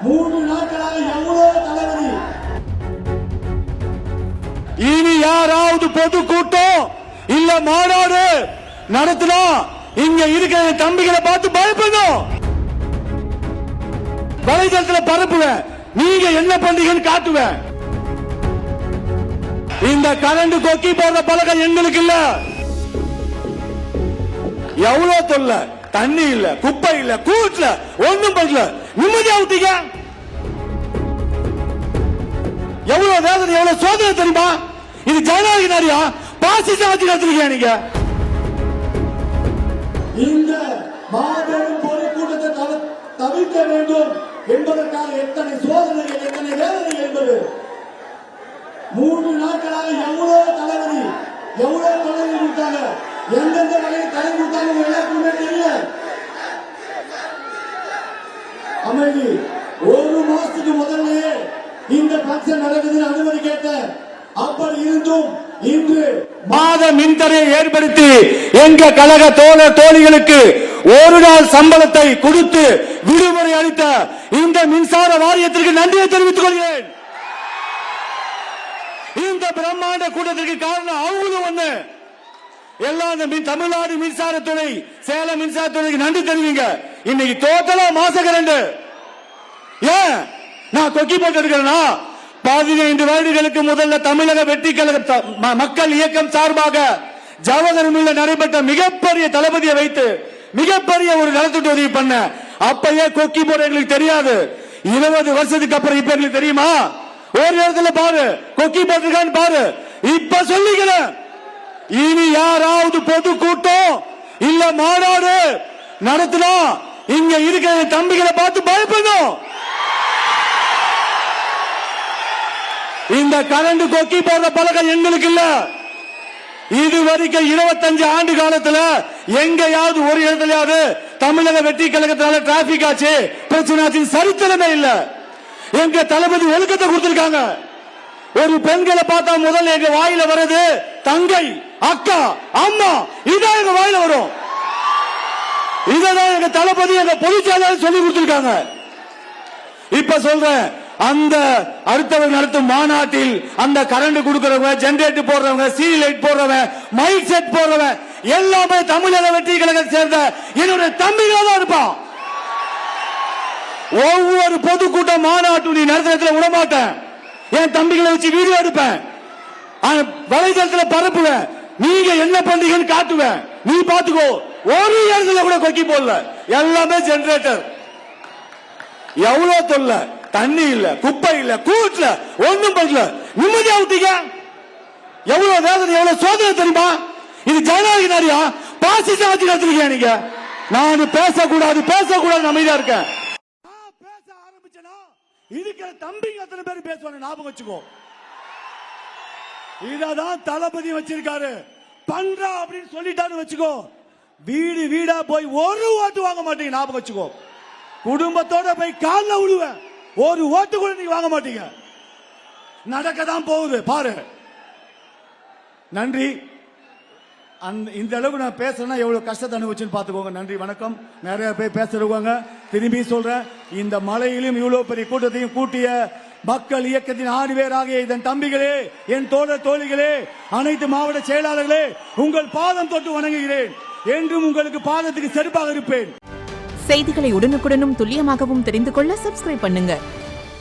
3 நாட்களாக எவ்வளவு தலைவலி. இனி யாராவது பொதுக்கூட்டம் இல்ல மாநாடு நடத்தினா இங்க இருக்கிற தம்பிகளை பார்த்து பயப்படணும். வலைதளத்துல பரப்புவேன், நீங்க என்ன பண்றீங்கன்னு காட்டுவேன். இந்த கரண்ட் கொக்கி போடுற பழக்கம் எங்களுக்கு இல்ல. எவ்வளவு தொல்ல, தண்ணி இல்ல, குப்பை இல்ல, கூட்ல ஒண்ணும் பண்ணல, நிம்மதியா விட்டீங்க. எவ்வளவு வேதனை, எவ்வளவு சோதனை தெரியுமா? இது ஜனநாயக நாடியா? பாசிச ஆட்சி நடத்துறீங்க நீங்க. இந்த மாபெரும் பொதுக்கூட்டத்தை தவிர்க்க வேண்டும் என்பதற்காக எத்தனை சோதனைகள், எத்தனை வேதனை என்பது. 3 நாட்களாக எவ்வளவு தலைவலி, எவ்வளவு தொல்லை கொடுத்தாங்க, எந்தெந்த வகையில் தலை கொடுத்தாங்க எல்லாருக்குமே தெரியும். அமைதி. 1 மாசத்துக்கு முதல்ல இந்த பங்கன் நடக்குதுன்னு அனுமதி கேட்டேன். அப்படி இருந்தும் இன்று மாத மின்தடையை ஏற்படுத்தி எங்க கழக தோழர் தோழிகளுக்கு ஒரு நாள் சம்பளத்தை கொடுத்து விடுமுறை அளித்த இந்த மின்சார வாரியத்திற்கு நன்றியை தெரிவித்துக் கொள்கிறேன். இந்த பிரம்மாண்ட கூட்டத்திற்கு காரணம் அவங்களும் ஒண்ணு. எல்லாம் தமிழ்நாடு மின்சாரத்துறை, சேலம் மின்சாரத்துறைக்கு நன்றி தெரிவிங்க. இன்னைக்கு டோட்டலா மாச கரண்ட். ஏன் நான் கொக்கி போட்டு இருக்கிறேன்னா, 15 வருடங்களுக்கு முதல்ல தமிழக வெற்றி கழக மக்கள் இயக்கம் சார்பாக ஜவஹர் மில்ல நடைபெற்ற மிகப்பெரிய தளபதியை வைத்து மிகப்பெரிய ஒரு நலத்திட்ட உதவி பண்ண. அப்பயே கொக்கி போட எங்களுக்கு தெரியாது. 20 வருஷத்துக்கு அப்புறம் இப்ப எங்களுக்கு தெரியுமா? ஒரு இடத்துல பாரு கொக்கி போட்டிருக்கான்னு பாரு. இப்ப சொல்லிக்கிறேன், இனி யாராவது பொதுக்கூட்டம் இல்ல மாநாடு நடத்தினா இங்க இருக்கிற தம்பிகளை பார்த்து பயப்படணும். இந்த கரண்ட் கொக்கி போடுற பழக்கம் எங்களுக்கு இல்ல. இது வரைக்கும் 25 ஆண்டு காலத்துல எங்கயாவது ஒரு இடத்துலயாவது தமிழக வெற்றி கழகத்தால டிராபிக் ஆச்சு, பிரச்சனை ஆச்சு சரித்திரமே இல்ல. எங்க தளபதி ஒழுக்கத்தை கொடுத்திருக்காங்க. ஒரு பெண்களை பார்த்தா முதல்ல எங்க வாயில வர்றது தங்கை, அக்கா, அம்மா, இதான் எங்க வாயில வரும். இதான் எங்க தளபதி, எங்க பொதுச் செயலாளர் சொல்லி கொடுத்திருக்காங்க. இப்ப சொல்றேன், அந்த அடுத்தவர் நடத்தும் மாநாட்டில் அந்த கரண்ட் கொடுக்கிறவங்க, ஜெனரேட்டர் போடுறவங்க, சீரியல் லைட் போடுறவங்க, மைக் செட் போடுறவங்க எல்லாமே தமிழக வெற்றி கழகத்தை சேர்ந்த என்னுடைய தம்பிகளா தான் இருப்பான். ஒவ்வொரு பொதுக்கூட்டம் மாநாட்டு நீ நடத்துறதுல விடமாட்டேன். என் தம்பிகளை வச்சு வீடியோ எடுப்பேன், வலைதளத்துல பரப்புவேன், நீங்க என்ன பண்றீங்கன்னு காட்டுவேன். நீ பாத்துக்கோ. ஒரு இடத்துல கூட கொக்கி போடல, எல்லாமே ஜெனரேட்டர். எவ்வளவு தொல்ல, தண்ணி இல்ல, குப்பை இல்ல, கூட்ல ஒண்ணும் பண்ணல, நிம்மதியா விட்டீங்க. எவ்வளவு வேதனை, எவ்வளவு சோதனை தெரியுமா? இது ஜனநாயக நாடியா? பாசிச ஆட்சி நடத்துறீங்க நீங்க. நான் பேசக்கூடாது அமைதியா இருக்கேன். பேச ஆரம்பிச்சனா இருக்கிற தம்பிங்க அத்தனை பேர் பேசுவாங்க, ஞாபகம் வச்சுக்கோ. இதான் தளபதி வச்சிருக்காரு. பண்றா அப்படின்னு சொல்லிட்டான்னு வச்சுக்கோ, வீடு வீடா போய் ஒரு ஓட்டு வாங்க மாட்டீங்க, ஞாபகம் வச்சுக்கோ. குடும்பத்தோட போய் காலில் விடுவேன், ஒரு ஓட்டு கூட நீங்க வாங்க மாட்டீங்க. நடக்கதான் போகுது பாரு. நன்றி. இந்த அளவுக்கு நான் பேசுறேன்னா எவ்வளவு கஷ்டத்தை அனுபவிச்சுன்னு பாத்துக்கோங்க. நன்றி, வணக்கம். நிறைய பேர் பேசுறவங்க திரும்பி சொல்றேன், இந்த மலையிலும் இவ்வளவு பெரிய கூட்டத்தையும் கூட்டிய மக்கள் இயக்கத்தின் ஆணிவேராகிய இதன் தம்பிகளே, என் தோழர் தோழிகளே, அனைத்து மாவட்ட செயலாளர்களே, உங்கள் பாதம் தொட்டு வணங்குகிறேன். என்றும் உங்களுக்கு பாதத்துக்கு செருப்பாக இருப்பேன். செய்திகளை உடனுக்குடனும் துல்லியமாகவும் தெரிந்து கொள்ள சப்ஸ்கிரைப் பண்ணுங்க.